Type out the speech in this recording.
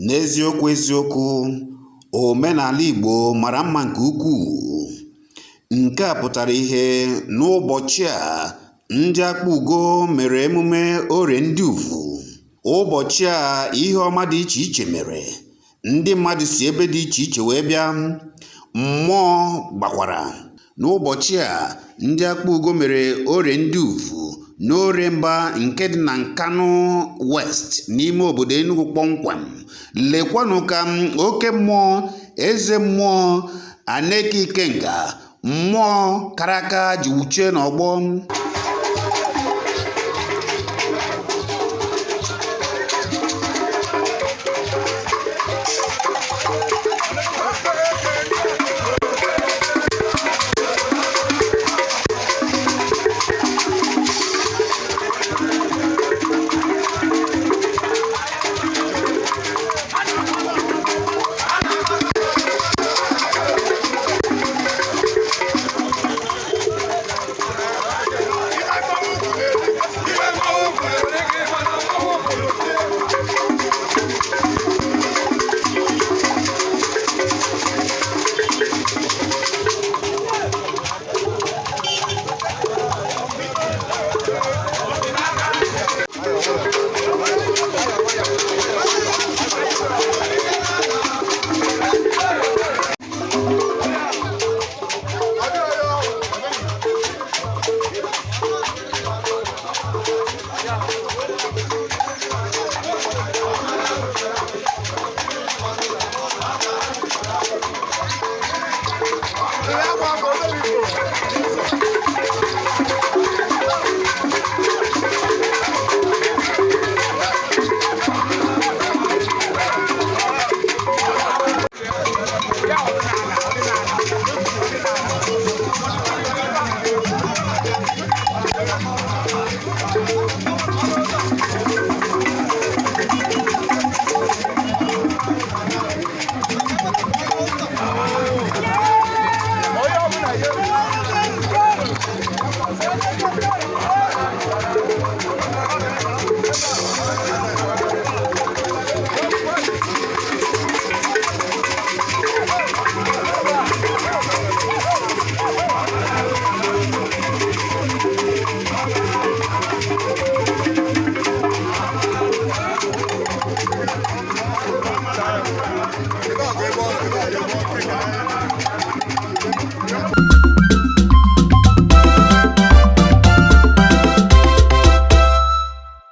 N'eziokwu eziokwu, omenala Igbo mara mma nke ukwuu. Nke a pụtara ihe n'ụbọchị a ndị Akpugo mere emume Orie ndị Uvu. Ụbọchị a ihe ọma dị iche iche mere. Ndị mmadụ si ebe dị iche iche wee bịa. Mmụọ gbakwara. N'ụbọchị a ndị Akpugo mere Orie ndị Uvu n'Orie mba nke dị na Nkanu West n'ime obodo Enugu kpọmkwem. Lekwanụ ka oke mmụọ, eze mmụọ, Aneki Ikenga, mmụọ karaka ji wuchie n'ọgbọ.